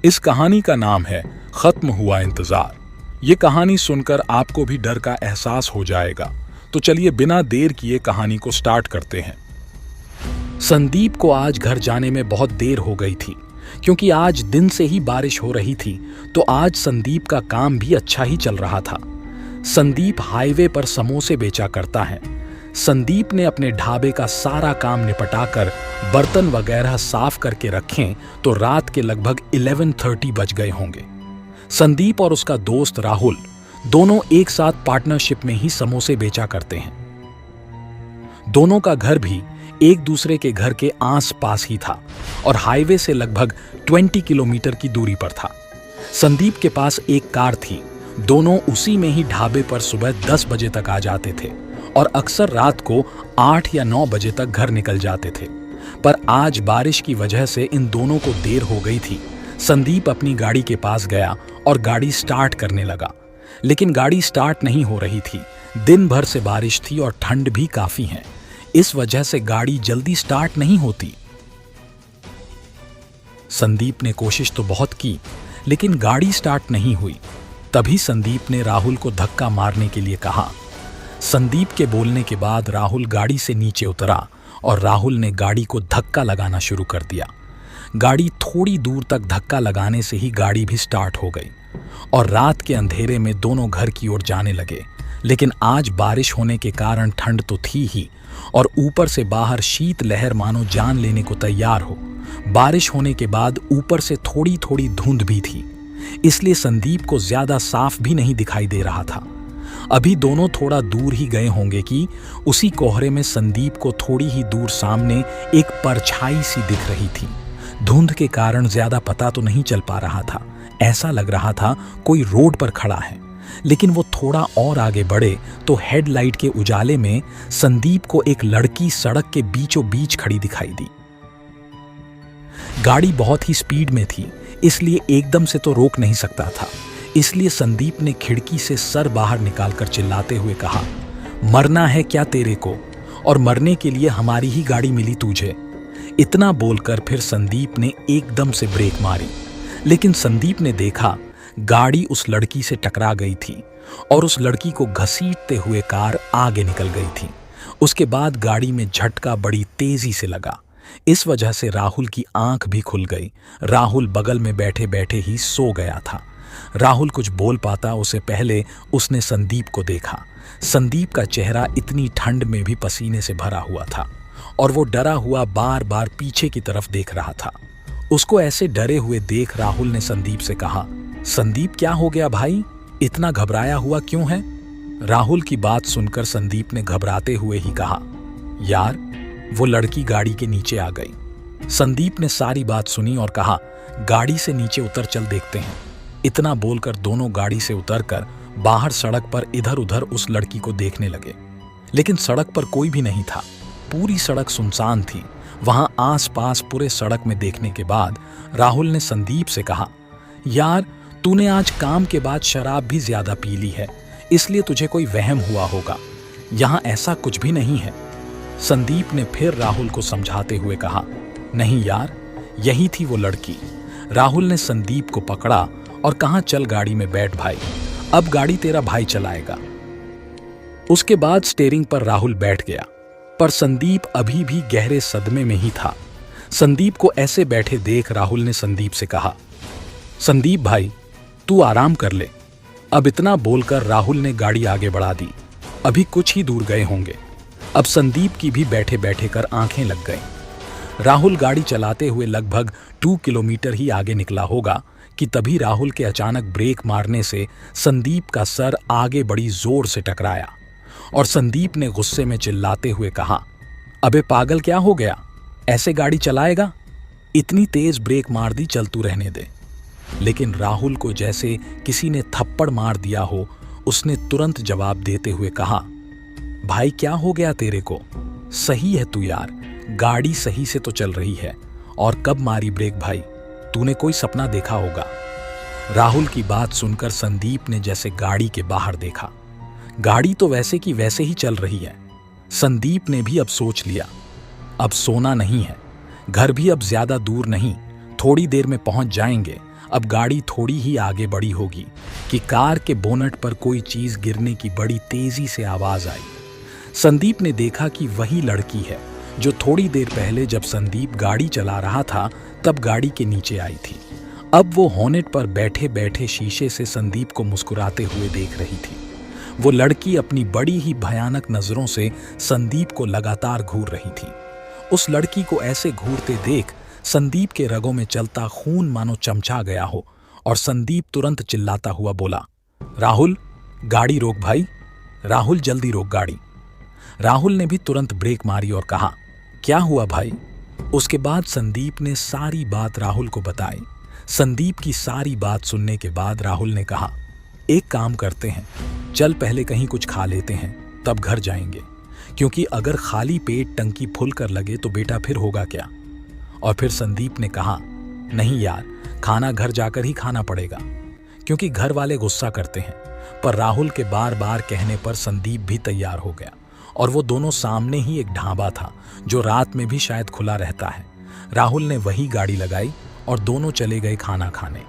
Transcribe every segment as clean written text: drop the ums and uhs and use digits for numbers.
इस कहानी का नाम है खत्म हुआ इंतजार। ये कहानी सुनकर आपको भी डर का एहसास हो जाएगा। तो चलिए बिना देर किए कहानी को स्टार्ट करते हैं। संदीप को आज घर जाने में बहुत देर हो गई थी, क्योंकि आज दिन से ही बारिश हो रही थी। तो आज संदीप का काम भी अच्छा ही चल रहा था। संदीप हाईवे पर समोसे बेचा करता है। संदीप ने अपने ढाबे का सारा काम निपटाकर बर्तन वगैरह साफ करके रखें तो रात के लगभग 11:30 बज गए होंगे। संदीप और उसका दोस्त राहुल दोनों एक साथ पार्टनरशिप में ही समोसे बेचा करते हैं। दोनों का घर भी एक दूसरे के घर के आस पास ही था और हाईवे से लगभग 20 किलोमीटर की दूरी पर था। संदीप के पास एक कार थी। दोनों उसी में ही ढाबे पर सुबह 10 बजे तक आ जाते थे और अक्सर रात को 8 या 9 बजे तक घर निकल जाते थे। पर आज बारिश की वजह से इन दोनों को देर हो गई थी। संदीप अपनी गाड़ी के पास गया और गाड़ी स्टार्ट करने लगा, लेकिन गाड़ी स्टार्ट नहीं हो रही थी। दिन भर से बारिश थी और ठंड भी काफी है, इस वजह से गाड़ी जल्दी स्टार्ट नहीं होती। संदीप ने कोशिश तो बहुत की, लेकिन गाड़ी स्टार्ट नहीं हुई। तभी संदीप ने राहुल को धक्का मारने के लिए कहा। संदीप के बोलने के बाद राहुल गाड़ी से नीचे उतरा और राहुल ने गाड़ी को धक्का लगाना शुरू कर दिया। गाड़ी थोड़ी दूर तक धक्का लगाने से ही गाड़ी भी स्टार्ट हो गई और रात के अंधेरे में दोनों घर की ओर जाने लगे। लेकिन आज बारिश होने के कारण ठंड तो थी ही और ऊपर से बाहर शीत लहर मानो जान लेने को तैयार हो। बारिश होने के बाद ऊपर से थोड़ी थोड़ी धुंध भी थी, इसलिए संदीप को ज्यादा साफ भी नहीं दिखाई दे रहा था। अभी दोनों थोड़ा दूर ही गए होंगे कि उसी कोहरे में संदीप को थोड़ी ही दूर सामने एक परछाई सी दिख रही थी। धुंध के कारण ज्यादा पता तो नहीं चल पा रहा था। ऐसा लग रहा था कोई रोड पर खड़ा है। लेकिन वो थोड़ा और आगे बढ़े तो हेडलाइट के उजाले में संदीप को एक लड़की सड़क के बीचों बीच खड़ी दिखाई दी। गाड़ी बहुत ही स्पीड में थी, इसलिए एकदम से तो रोक नहीं सकता था। इसलिए संदीप ने खिड़की से सर बाहर निकालकर चिल्लाते हुए कहा, मरना है क्या तेरे को, और मरने के लिए हमारी ही गाड़ी मिली तुझे। इतना बोलकर फिर संदीप ने एकदम से ब्रेक मारी, लेकिन संदीप ने देखा गाड़ी उस लड़की से टकरा गई थी और उस लड़की को घसीटते हुए कार आगे निकल गई थी। उसके बाद गाड़ी में झटका बड़ी तेजी से लगा। इस वजह से राहुल की आंख भी खुल गई। राहुल बगल में बैठे बैठे ही सो गया था। राहुल कुछ बोल पाता उससे पहले उसने संदीप को देखा। संदीप का चेहरा इतनी ठंड में भी पसीने से भरा हुआ था और वो डरा हुआ बार बार पीछे की तरफ देख रहा था। उसको ऐसे डरे हुए देख राहुल ने संदीप से कहा, संदीप क्या हो गया भाई, इतना घबराया हुआ क्यों है? राहुल की बात सुनकर संदीप ने घबराते हुए ही कहा, यार वो लड़की गाड़ी के नीचे आ गई। संदीप ने सारी बात सुनी और कहा, गाड़ी से नीचे उतर चल देखते हैं। इतना बोलकर दोनों गाड़ी से उतरकर बाहर सड़क पर इधर उधर उस लड़की को देखने लगे, लेकिन सड़क पर कोई भी नहीं था। पूरी सड़क सुनसान थी। वहां आसपास पूरे सड़क में देखने के बाद राहुल ने संदीप से कहा, यार तूने आज काम के बाद शराब भी ज्यादा पी ली है, इसलिए तुझे कोई वहम हुआ होगा। यहां ऐसा कुछ भी नहीं है। संदीप ने फिर राहुल को समझाते हुए कहा, नहीं यार यही थी वो लड़की। राहुल ने संदीप को पकड़ा और कहा, चल गाड़ी में बैठ भाई, अब गाड़ी तेरा भाई चलाएगा। उसके बाद स्टीयरिंग पर राहुल बैठ गया, पर संदीप अभी भी गहरे सदमे में ही था। संदीप को ऐसे बैठे देख राहुल ने संदीप से कहा, संदीप भाई तू आराम कर ले। अब इतना बोलकर राहुल ने गाड़ी आगे बढ़ा दी। अभी कुछ ही दूर गए होंगे। अब संदीप की भी बैठे बैठे कर आंखें लग गईं। राहुल गाड़ी चलाते हुए लगभग 2 किलोमीटर ही आगे निकला होगा कि तभी राहुल के अचानक ब्रेक मारने से संदीप का सर आगे बड़ी जोर से टकराया और संदीप ने गुस्से में चिल्लाते हुए कहा, अबे पागल क्या हो गया, ऐसे गाड़ी चलाएगा? इतनी तेज ब्रेक मार दी, चल तू रहने दे। लेकिन राहुल को जैसे किसी ने थप्पड़ मार दिया हो, उसने तुरंत जवाब देते हुए कहा, भाई क्या हो गया तेरे को, सही है तू यार, गाड़ी सही से तो चल रही है, और कब मारी ब्रेक भाई, तूने कोई सपना देखा होगा। राहुल की बात सुनकर संदीप ने जैसे गाड़ी के बाहर देखा। गाड़ी तो वैसे की वैसे ही चल रही है। संदीप ने भी अब सोच लिया, अब सोना नहीं है, घर भी अब ज्यादा दूर नहीं, थोड़ी देर में पहुंच जाएंगे। अब गाड़ी थोड़ी ही आगे बढ़ी होगी कि कार के बोनट पर कोई चीज गिरने की बड़ी तेजी से आवाज आई। संदीप ने देखा कि वही लड़की है जो थोड़ी देर पहले जब संदीप गाड़ी चला रहा था तब गाड़ी के नीचे आई थी। अब वो हॉनेट पर बैठे बैठे शीशे से संदीप को मुस्कुराते हुए देख रही थी। वो लड़की अपनी बड़ी ही भयानक नजरों से संदीप को लगातार घूर रही थी। उस लड़की को ऐसे घूरते देख संदीप के रगों में चलता खून मानो चमचा गया हो और संदीप तुरंत चिल्लाता हुआ बोला, राहुल गाड़ी रोक भाई, राहुल जल्दी रोक गाड़ी। राहुल ने भी तुरंत ब्रेक मारी और कहा, क्या हुआ भाई? उसके बाद संदीप ने सारी बात राहुल को बताई। संदीप की सारी बात सुनने के बाद राहुल ने कहा, एक काम करते हैं, चल पहले कहीं कुछ खा लेते हैं तब घर जाएंगे, क्योंकि अगर खाली पेट टंकी फुल कर लगे तो बेटा फिर होगा क्या? और फिर संदीप ने कहा, नहीं यार, खाना घर जाकर ही खाना पड़ेगा, क्योंकि घर वाले गुस्सा करते हैं। पर राहुल के बार बार कहने पर संदीप भी तैयार हो गया और वो दोनों सामने ही एक ढाबा था जो रात में भी शायद खुला रहता है। राहुल ने वही गाड़ी लगाई और दोनों चले गए खाना खाने।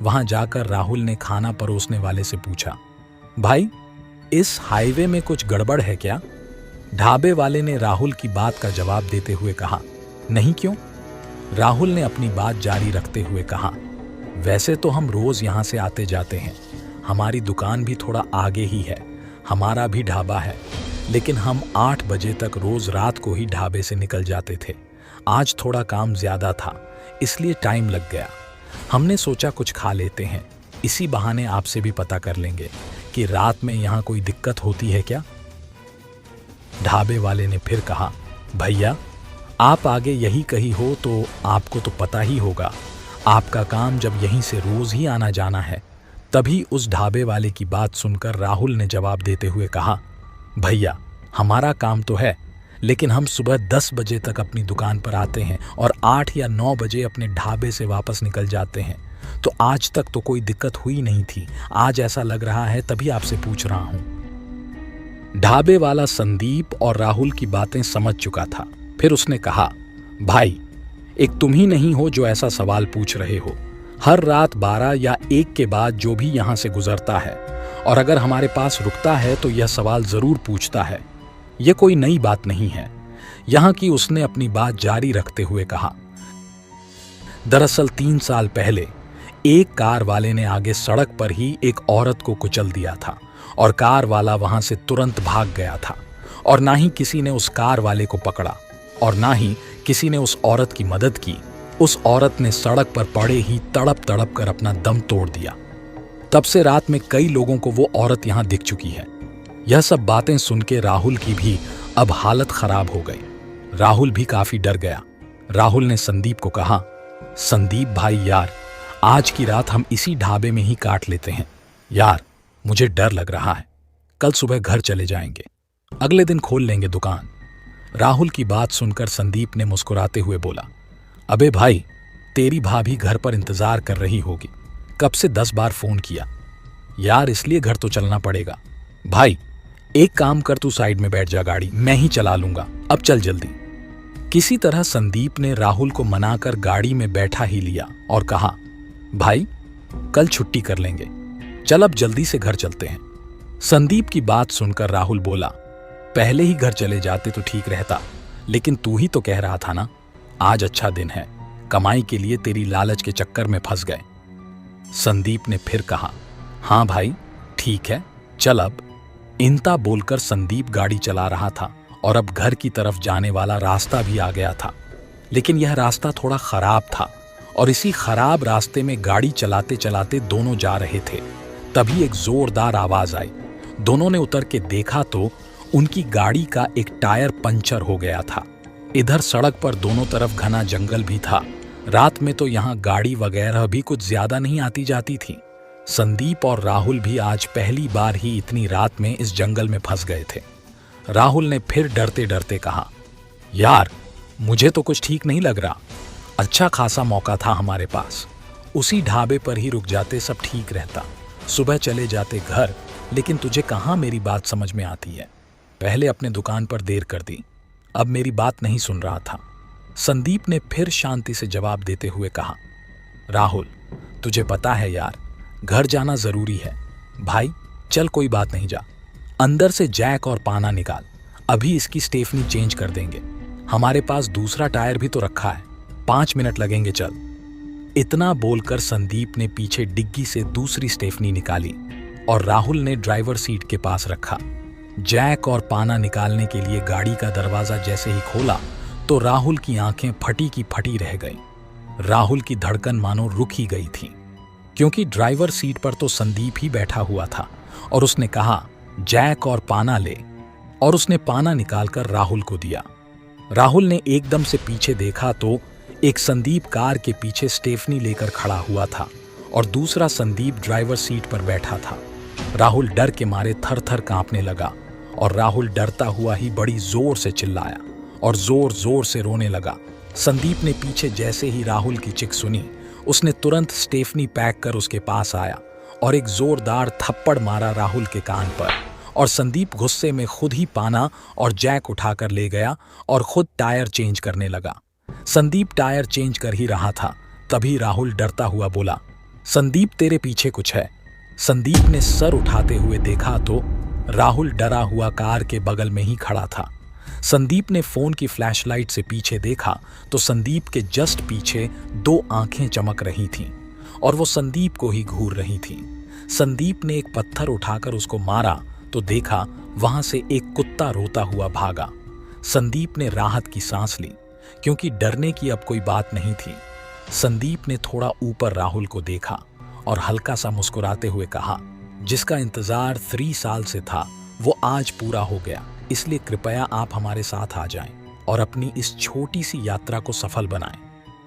वहां जाकर राहुल ने खाना परोसने वाले से पूछा, भाई इस हाईवे में कुछ गड़बड़ है क्या? ढाबे वाले ने राहुल की बात का जवाब देते हुए कहा, नहीं क्यों? राहुल ने अपनी बात जारी रखते हुए कहा, वैसे तो हम रोज यहां से आते जाते हैं, हमारी दुकान भी थोड़ा आगे ही है, हमारा भी ढाबा है, लेकिन हम 8 बजे तक रोज रात को ही ढाबे से निकल जाते थे। आज थोड़ा काम ज्यादा था इसलिए टाइम लग गया। हमने सोचा कुछ खा लेते हैं, इसी बहाने आपसे भी पता कर लेंगे कि रात में यहाँ कोई दिक्कत होती है क्या? ढाबे वाले ने फिर कहा, भैया आप आगे यही कही हो तो आपको तो पता ही होगा, आपका काम जब यहीं से रोज ही आना जाना है। तभी उस ढाबे वाले की बात सुनकर राहुल ने जवाब देते हुए कहा, भैया हमारा काम तो है, लेकिन हम सुबह 10 बजे तक अपनी दुकान पर आते हैं और 8 या 9 बजे अपने ढाबे से वापस निकल जाते हैं, तो आज तक तो कोई दिक्कत हुई नहीं थी, आज ऐसा लग रहा है तभी आपसे पूछ रहा हूं। ढाबे वाला संदीप और राहुल की बातें समझ चुका था। फिर उसने कहा, भाई एक तुम ही नहीं हो जो ऐसा सवाल पूछ रहे हो। हर रात 12 या 1 के बाद जो भी यहाँ से गुजरता है और अगर हमारे पास रुकता है तो यह सवाल जरूर पूछता है, यह कोई नई बात नहीं है। यहाँ की उसने अपनी बात जारी रखते हुए कहा, दरअसल 3 साल पहले एक कार वाले ने आगे सड़क पर ही एक औरत को कुचल दिया था और कार वाला वहां से तुरंत भाग गया था और ना ही किसी ने उस कार वाले को पकड़ा और ना ही किसी ने उस औरत की मदद की। उस औरत ने सड़क पर पड़े ही तड़प तड़प कर अपना दम तोड़ दिया। तब से रात में कई लोगों को वो औरत यहां दिख चुकी है। यह सब बातें सुन के राहुल की भी अब हालत खराब हो गई। राहुल भी काफी डर गया। राहुल ने संदीप को कहा, संदीप भाई यार, आज की रात हम इसी ढाबे में ही काट लेते हैं यार, मुझे डर लग रहा है, कल सुबह घर चले जाएंगे, अगले दिन खोल लेंगे दुकान। राहुल की बात सुनकर संदीप ने मुस्कुराते हुए बोला, अबे भाई तेरी भाभी घर पर इंतजार कर रही होगी, कब से 10 बार फोन किया यार, इसलिए घर तो चलना पड़ेगा। भाई एक काम कर, तू साइड में बैठ जा, गाड़ी मैं ही चला लूंगा, अब चल जल्दी। किसी तरह संदीप ने राहुल को मनाकर गाड़ी में बैठा ही लिया और कहा, भाई कल छुट्टी कर लेंगे, चल अब जल्दी से घर चलते हैं। संदीप की बात सुनकर राहुल बोला, पहले ही घर चले जाते तो ठीक रहता, लेकिन तू ही तो कह रहा था ना आज अच्छा दिन है, कमाई के लिए तेरी लालच के चक्कर में फंस गए। संदीप ने फिर कहा, हाँ भाई ठीक है चल अब। इनता बोलकर संदीप गाड़ी चला रहा था और अब घर की तरफ जाने वाला रास्ता भी आ गया था, लेकिन यह रास्ता थोड़ा खराब था और इसी खराब रास्ते में गाड़ी चलाते चलाते दोनों जा रहे थे। तभी एक जोरदार आवाज आई। दोनों ने उतर के देखा तो उनकी गाड़ी का एक टायर पंचर हो गया था। इधर सड़क पर दोनों तरफ घना जंगल भी था। रात में तो यहाँ गाड़ी वगैरह भी कुछ ज्यादा नहीं आती जाती थी। संदीप और राहुल भी आज पहली बार ही इतनी रात में इस जंगल में फंस गए थे। राहुल ने फिर डरते डरते कहा, यार मुझे तो कुछ ठीक नहीं लग रहा, अच्छा खासा मौका था हमारे पास, उसी ढाबे पर ही रुक जाते सब ठीक रहता, सुबह चले जाते घर, लेकिन तुझे कहाँ मेरी बात समझ में आती है, पहले अपने दुकान पर देर कर दी, अब मेरी बात नहीं सुन रहा था। संदीप ने फिर शांति से जवाब देते हुए कहा, राहुल, तुझे पता है यार, घर जाना जरूरी है। भाई चल, कोई बात नहीं, जा अंदर से जैक और पाना निकाल, अभी इसकी स्टेफनी चेंज कर देंगे। हमारे पास दूसरा टायर भी तो रखा है, 5 मिनट लगेंगे, चल। इतना बोलकर संदीप ने पीछे डिग्गी से दूसरी स्टेफनी निकाली और राहुल ने ड्राइवर सीट के पास रखा। जैक और पाना निकालने के लिए गाड़ी का दरवाजा जैसे ही खोला तो राहुल की आंखें फटी की फटी रह गईं। राहुल की धड़कन मानो रुक ही गई थी, क्योंकि ड्राइवर सीट पर तो संदीप ही बैठा हुआ था और उसने कहा, जैक और पाना ले, और उसने पाना निकालकर राहुल को दिया। राहुल ने एकदम से पीछे देखा तो एक संदीप कार के पीछे स्टेफनी लेकर खड़ा हुआ था और दूसरा संदीप ड्राइवर सीट पर बैठा था। राहुल डर के मारे थर थर कांपने लगा और राहुल डरता हुआ ही बड़ी जोर से चिल्लाया और जोर जोर से रोने लगा। संदीप ने पीछे जैसे ही राहुल की चिक सुनी, उसने तुरंत स्टेफनी पैक कर उसके पास आया और एक जोरदार थप्पड़ मारा राहुल के कान पर, और संदीप गुस्से में खुद ही पाना और जैक उठाकर ले गया और खुद टायर चेंज करने लगा। संदीप टायर चेंज कर ही रहा था, तभी राहुल डरता हुआ बोला, संदीप तेरे पीछे कुछ है। संदीप ने सर उठाते हुए देखा तो राहुल डरा हुआ कार के बगल में ही खड़ा था। संदीप ने फोन की फ्लैशलाइट से पीछे देखा तो संदीप के जस्ट पीछे 2 आंखें चमक रही थीं और वो संदीप को ही घूर रही थीं। संदीप ने एक पत्थर उठाकर उसको मारा तो देखा वहां से एक कुत्ता रोता हुआ भागा। संदीप ने राहत की सांस ली, क्योंकि डरने की अब कोई बात नहीं थी। संदीप ने थोड़ा ऊपर राहुल को देखा और हल्का सा मुस्कुराते हुए कहा, जिसका इंतजार 3 साल से था वो आज पूरा हो गया, इसलिए कृपया आप हमारे साथ आ जाएं और अपनी इस छोटी सी यात्रा को सफल बनाएं।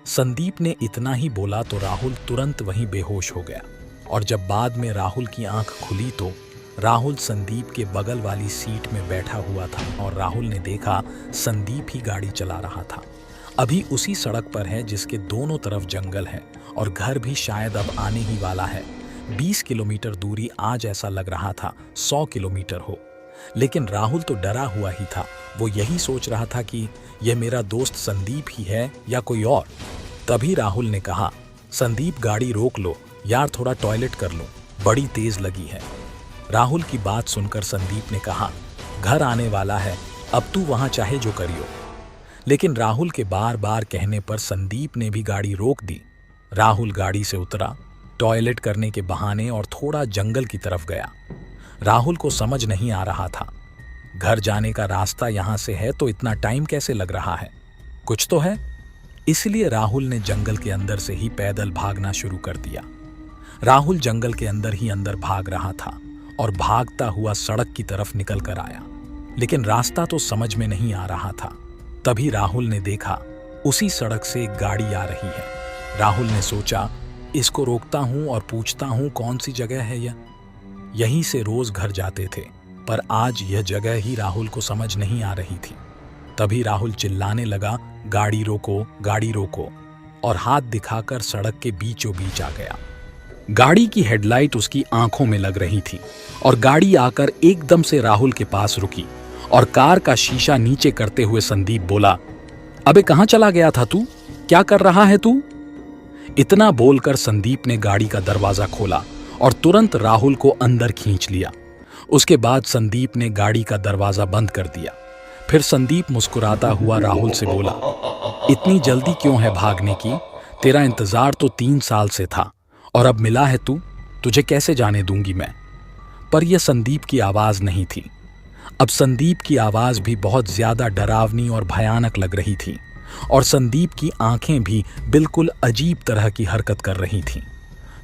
संदीप ने इतना ही बोला तो राहुल तुरंत वहीं बेहोश हो गया, और जब बाद में राहुल की आंख खुली तो राहुल संदीप के बगल वाली सीट में बैठा हुआ था और राहुल ने देखा संदीप ही गाड़ी चला रहा था। अभी उसी सड़क पर है जिसके दोनों तरफ जंगल है और घर भी शायद अब आने ही वाला है। 20 किलोमीटर दूरी आज ऐसा लग रहा था 100 किलोमीटर हो, लेकिन राहुल तो डरा हुआ ही था। वो यही सोच रहा था कि यह मेरा दोस्त संदीप ही है या कोई और। तभी राहुल ने कहा, संदीप गाड़ी रोक लो यार, थोड़ा टॉयलेट कर लो, बड़ी तेज लगी है। राहुल की बात सुनकर संदीप ने कहा, घर आने वाला है, अब तू वहां चाहे जो करियो। लेकिन राहुल के बार बार कहने पर संदीप ने भी गाड़ी रोक दी। राहुल गाड़ी से उतरा, टॉयलेट करने के बहाने, और थोड़ा जंगल की तरफ गया। राहुल को समझ नहीं आ रहा था, घर जाने का रास्ता यहां से है तो इतना टाइम कैसे लग रहा है, कुछ तो है। इसलिए राहुल ने जंगल के अंदर से ही पैदल भागना शुरू कर दिया। राहुल जंगल के अंदर ही अंदर भाग रहा था और भागता हुआ सड़क की तरफ निकल कर आया, लेकिन रास्ता तो समझ में नहीं आ रहा था। तभी राहुल ने देखा उसी सड़क से एक गाड़ी आ रही है। राहुल ने सोचा, इसको रोकता हूं और पूछता हूं कौन सी जगह है यह। यहीं से रोज घर जाते थे, पर आज यह जगह ही राहुल को समझ नहीं आ रही थी। तभी राहुल चिल्लाने लगा, गाड़ी रोको, गाड़ी रोको, और हाथ दिखाकर सड़क के बीचों बीच आ गया। गाड़ी की हेडलाइट उसकी आंखों में लग रही थी और गाड़ी आकर एकदम से राहुल के पास रुकी और कार का शीशा नीचे करते हुए संदीप बोला, अबे कहां चला गया था तू, क्या कर रहा है तू? इतना बोलकर संदीप ने गाड़ी का दरवाजा खोला और तुरंत राहुल को अंदर खींच लिया। उसके बाद संदीप ने गाड़ी का दरवाजा बंद कर दिया। फिर संदीप मुस्कुराता हुआ राहुल से बोला, इतनी जल्दी क्यों है भागने की? तेरा इंतजार तो 3 साल से था और अब मिला है तू, तुझे कैसे जाने दूंगी मैं। पर यह संदीप की आवाज नहीं थी। अब संदीप की आवाज भी बहुत ज्यादा डरावनी और भयानक लग रही थी और संदीप की आंखें भी बिल्कुल अजीब तरह की हरकत कर रही थीं।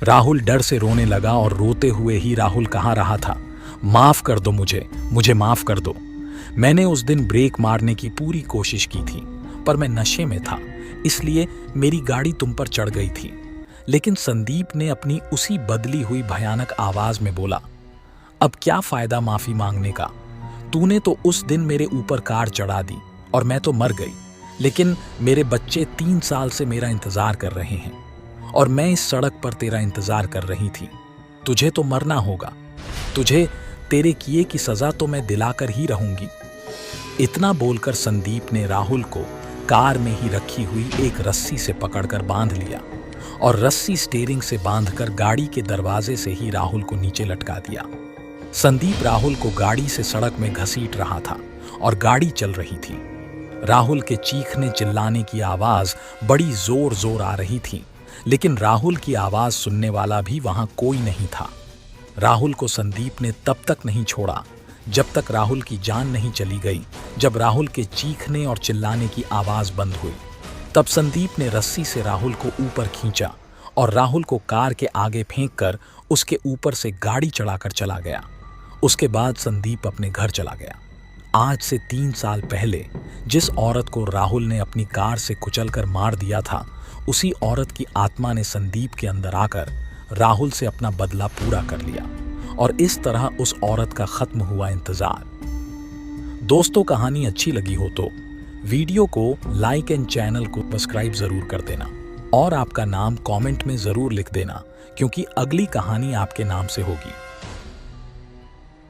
राहुल डर से रोने लगा और रोते हुए ही राहुल कहा रहा था, माफ कर दो मुझे माफ कर दो। मैंने उस दिन ब्रेक मारने की पूरी कोशिश की थी, पर मैं नशे में था, इसलिए मेरी गाड़ी तुम पर चढ़ गई थी। लेकिन संदीप ने अपनी उसी बदली हुई भयानक आवाज में बोला, अब क्या फायदा माफी मांगने का? तूने तो उस दिन मेरे ऊपर कार चढ़ा दी और मैं तो मर गई, लेकिन मेरे बच्चे 3 साल से मेरा इंतजार कर रहे हैं और मैं इस सड़क पर तेरा इंतजार कर रही थी। तुझे तो मरना होगा, तुझे तेरे किए की सजा तो मैं दिलाकर ही रहूंगी। इतना बोलकर संदीप ने राहुल को कार में ही रखी हुई एक रस्सी से पकड़कर बांध लिया और रस्सी स्टीयरिंग से बांधकर गाड़ी के दरवाजे से ही राहुल को नीचे लटका दिया। संदीप राहुल को गाड़ी से सड़क में घसीट रहा था और गाड़ी चल रही थी। राहुल के चीखने चिल्लाने की आवाज बड़ी जोर जोर आ रही थी, लेकिन राहुल की आवाज सुनने वाला भी वहां कोई नहीं था। राहुल को संदीप ने तब तक नहीं छोड़ा जब तक राहुल की जान नहीं चली गई। जब राहुल के चीखने और चिल्लाने की आवाज बंद हुई, तब संदीप ने रस्सी से राहुल को ऊपर खींचा और राहुल को कार के आगे फेंककर उसके ऊपर से गाड़ी चढ़ाकर चला गया। उसके बाद संदीप अपने घर चला गया। आज से 3 साल पहले जिस औरत को राहुल ने अपनी कार से कुचलकर मार दिया था, उसी औरत की आत्मा ने संदीप के अंदर आकर राहुल से अपना बदला पूरा कर लिया और इस तरह उस औरत का खत्म हुआ इंतजार। दोस्तों, कहानी अच्छी लगी हो तो वीडियो को लाइक एंड चैनल को सब्सक्राइब जरूर कर देना और आपका नाम कमेंट में जरूर लिख देना, क्योंकि अगली कहानी आपके नाम से होगी।